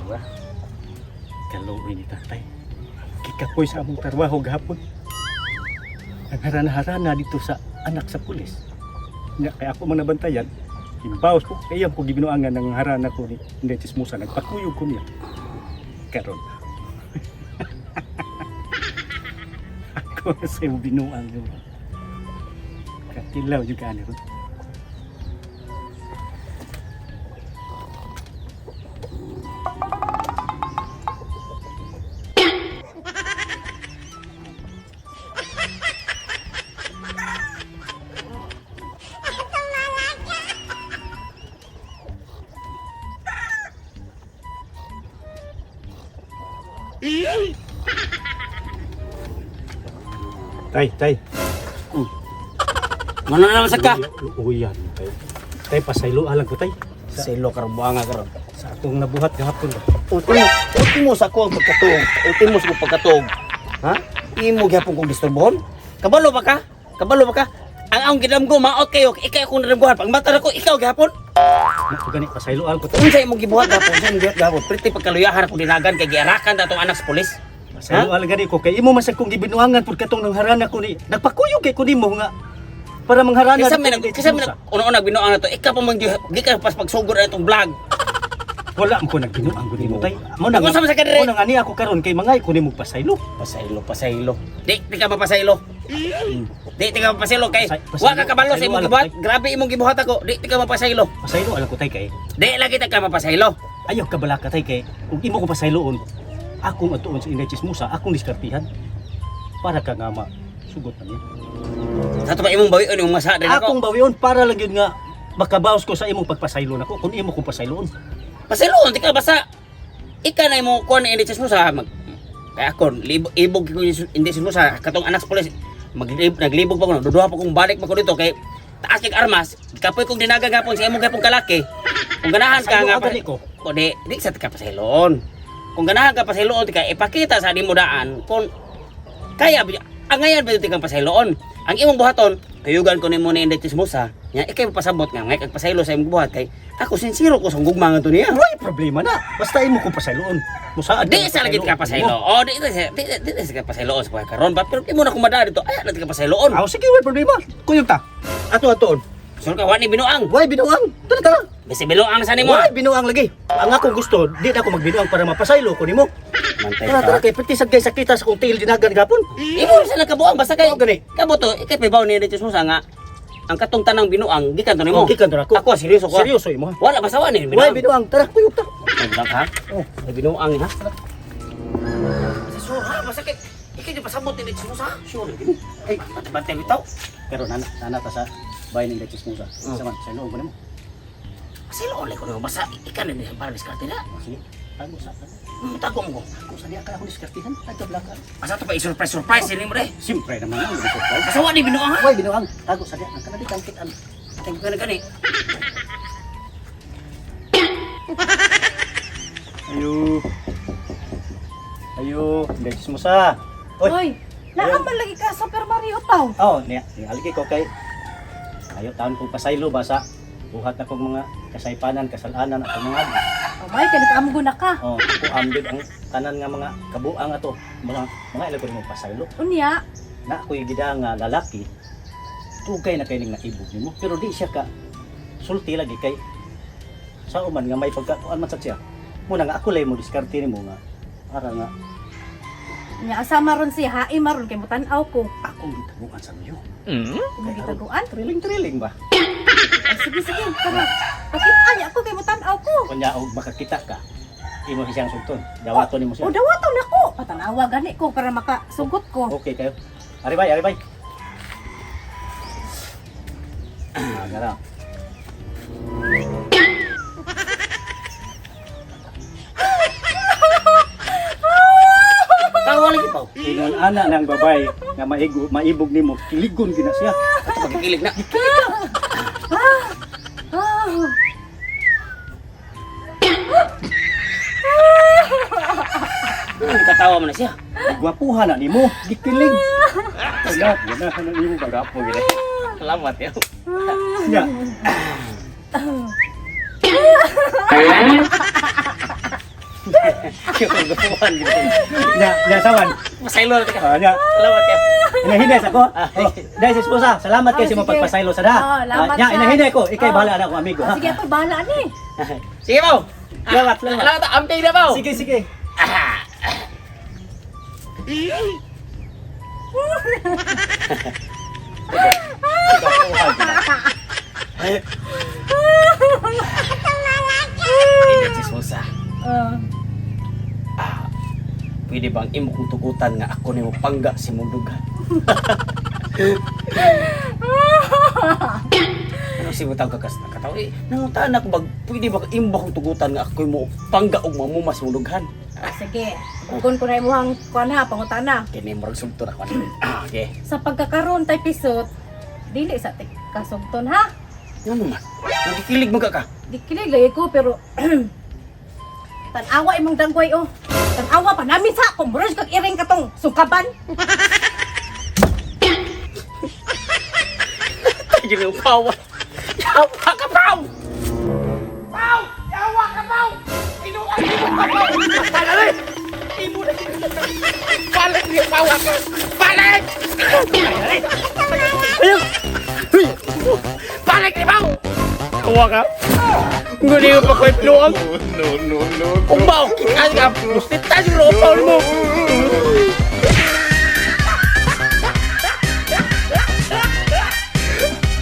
ba? Kaluoy ni tatay. Kikapoy sa among trabaho gahapon. Ang harana-harana dito sa anak sa pulis. Nga, kaya ako man nabantayan, imbaos ko, kaya ko gibinuangan ng harana ko ni Chismosa, nagpakuyog ko niya. Karon. Ako sa iyo binuang yun. Katilaw juga ano. Tay. Mana naman sa ka? Uy, yan. Tay, pasaylo alang ko, tay. Sa ilo karon buanga karon. Sa akong nabuhat gahapon ba? Ultimo sa ko ang pagkatog. Ultimo sa ko pagkatog. Ha? Imo gyapon kong disturbohon? Kabalo ba ka? Ang akong gidamgo maot kayo, ikaw akong naramguhan. Pag mata na ko, ikaw gyapon. Naku gani, pasaylo alang ko, tay. Unsa imong gibuhat gyapon? Unsa imong gibuhat gyapon? Pretty pagkaluyahan akong dinagan kay giarakan ta tong anak sa pulis. Pasaylo alang gani ko, kay imo man sa kong gibinuangan pud katong nang harana ko ni. Nagpakuyog kay ko nimo nga. Para mangharana Kisa dito kay kisa Chismosa. una-una binuang na to, ikaw pa man di ka pas pagsugod na itong vlog. Wala mo ko nagbinuang ko nimo, tay. Mo na Ako sa kadire. mo nang ani ako karon kay mangay ko nimo pasaylo. Pasaylo. Di ka mapasaylo. Di ka mapasaylo kay Pasaylo, wa ka kabalo sa imong pasaylo, gibuhat. alam, Grabe imong gibuhat ako. Di ka mapasaylo. Pasaylo alang ko, tay, kay. Di lagi ta ka mapasaylo. Ayaw ka bala ka, tay, kay. Kung imo ko pasayloon, akong atuon sa Inday Chismosa, akong diskartihan. Para ka nga sugot na niya. Sa to ba imong bawion imong masa din Akong ako. bawion para lang yun nga makabawas ko sa imong pagpasaylo nako kung imo kong pasayloon. Pasaylo di ka basta ika na imong kuan ni Inday Chismosa mag kaya ako ibog ko Inday Chismosa katong anak sa pulis naglibog pa ko duduha pa kong balik pa ko dito kay taas kay armas kapoy kong dinaga gapon sa imong gapon kalaki kung ganahan ka nga Pasaylo ko. ko di sa ka pasayloon kung ganahan ka pasayloon di ka ipakita sa dimo daan kung kaya ang ngayon ba ito kang pasayloon ang imong buhaton kayugan ko nimo ni Inday Chismosa nya ikay pasabot nga ngay kag pasaylo sa imong buhat kay ako sincero ko sa gugma nga to niya. Wala problema na. Basta imo kong pasayloon. Musaad Di sa lagi ka pasaylo. Oh, di sa ka pasayloon sa buhay karon ba pero imo na kumada dito. Ay, na ka pasayloon. Aw sige, wala problema. Kuyog ta. Ato-atoon. Sul ka wani binuang. Why binuang? Tara. Bisi binuang sa nimo. Why binuang lagi? Ang akong gusto, di na ako magbinuang para mapasaylo ko nimo. Mantay Tara, ka. kay pati sad kay sakita sa kong tail dinagan gapon. Imo sa nakabuang basta kay Oo, gani. kabuto ikay pibaw ni Inday Chismosa nga ang katong tanang binuang gikan to nimo. Gikan to ako. Ako seryoso ko. Seryoso imo. Wala basta wani Why binuang. binuang? Tara, kuyog ta. Nagdang ha? Oh. Ay binuang ha. Sure ha, basta kay ikay di pasabot ni Inday Chismosa. Sure. Ay, bantay bitaw. Pero nana ta sa bayan ng Chismosa. Sama sa loob mo nimo. Pasayloon ko nimo basta ikay na niya para diskarte na. Sige. Tago sa kan. Tago mo ko. Kung sa diya ka ako diskartihan, tago blakan. Asa to pa i-surprise ini mo re. Siyempre naman ang dito ko. Asa wani binuang ha? Why binuang? Tago sa diya. Ang kanadi kang kitan. Tengok gani. Ayo, Inday Chismosa. Hoy, naaman lagi ka sa Super Mario taw. Oh, niya aligi ko kay ayo taon kong pasaylo basa buhat na kong mga kasaypanan, kasalanan at mga Abay, kanikaamgo na ka. oh, ako ambid ang tanan nga mga kabuang ato, mga ilagon mo pasaylo. Unya, Na ako'y gida nga lalaki, tugay na kay ning naibog nimo, pero di siya ka sulti lagi kay sa uman nga may pagkatuan man sa siya. Muna nga ako lay mo diskarte nimo nga para nga unya asama ron siya, hai maron kay mutanaw ko. akong gitabuan sa iyo. Kung gitaguan. Triling ba? Ay, sige, tara. Pakita niya ako kay mutanaw ko. Kunya og makakita ka. Imo siyang sugton. Dawaton nimo O, siya. dawaton ako. Patanawa gani ko para makasugot ko. Okay kayo. Aribay. Gana. Tawa lagi pa. Ingon ana ng babay nga maibog nimo, kiligon gina siya. Ato pagkikilig na. Ah. Ano katawa mo na siya? Gwapuhan na nimo, gikilig. Salamat, ganahan na nimo bagapo gina. Salamat ya. Yung gupuan gitu. Nya sawan. Pasaylo ka. Nya. Salamat kayo. Inahinay ako. Oh, dahil si esposa, salamat kayo Oh, sa mga sige. pagpasaylo sa da. Oh, salamat, Nya, Sar. inahinay ko. Ikay Oh. bahala na akong amigo. Oh, sige ako, bahala ni. Sige po. Salamat, salamat. Salamat. Amping na po. Sige, sige. Ah. Hindi chismosa. Pwede bang imo kong tugutan nga ako ni mo pangga si Mundugan? Ano si butang kakas na kataw eh? Nangutaan ako bag, pwede bang imo kong tugutan nga ako mo pangga og mamuma si Mundugan? Sige, bugon ko na imuhang kuan ha, pangutana. Kini mo sumto na ko. Okay. Sa pagkakaroon tay pisot, dili sa kasugton ha. Ano man? Nagikilig mo ka? Di kilig lagi ko pero tanawa imong danggoy oh. Tanawa pa namin sa kumburos kag iring katong sukaban. Tayo yung pawa. Yawa ka, Pao! Pao! Yawa ka, Pao! Inuan mo ka, Pao! Balik! Imo na balik niyo, pawa ka! Balik! Balik! Ayun! Balik ni Pao! Tawa ka? Nguni ko pa ko ipinuang? No. Kung ba, kita ka! Mustit tayo sa loob, Pao mo!